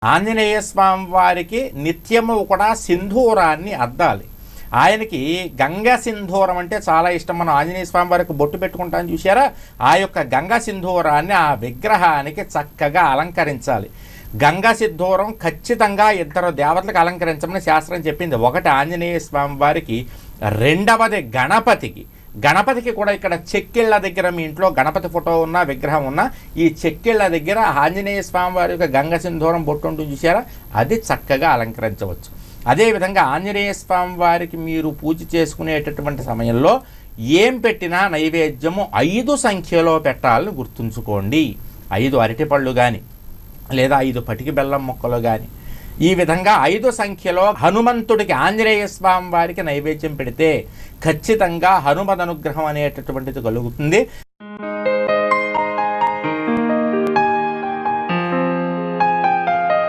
ఆంజనేయ స్వామి వారికి నిత్యము కూడా సింధూరాన్ని అద్దాలి. ఆయనకి గంగా సింధూరం అంటే చాలా ఇష్టం. మనం ఆంజనేయ స్వామి వారికి బొట్టు పెట్టుకుంటాం చూసారా, ఆ యొక్క గంగా సింధూరాన్ని ఆ విగ్రహానికి చక్కగా అలంకరించాలి. గంగా సింధూరం ఖచ్చితంగా ఇద్దరు దేవతలకు అలంకరించమని శాస్త్రం చెప్పింది. ఒకటి ఆంజనేయ స్వామి వారికి, రెండవది గణపతికి కూడా ఇక్కడ చెక్కిళ్ళ దగ్గర మీ ఇంట్లో గణపతి ఫోటో ఉన్నా విగ్రహం ఉన్నా ఈ చెక్కిళ్ళ దగ్గర ఆంజనేయ స్వామి వారి యొక్క గంగ సింధూరం బొట్టు ఉంటుంది చూసారా, అది చక్కగా అలంకరించవచ్చు. అదేవిధంగా ఆంజనేయ స్వామి వారికి మీరు పూజ చేసుకునేటటువంటి సమయంలో ఏం పెట్టినా నైవేద్యము 5 సంఖ్యలో పెట్టాలని గుర్తుంచుకోండి. 5 అరటిపళ్ళు కానీ లేదా 5 పటికి బెల్లం ముక్కలు కానీ ఈ విధంగా 5 సంఖ్యలో హనుమంతుడికి ఆంజనేయ స్వామి వారికి నైవేద్యం పెడితే ఖచ్చితంగా హనుమద్ అనుగ్రహం అనేటటువంటిది కలుగుతుంది.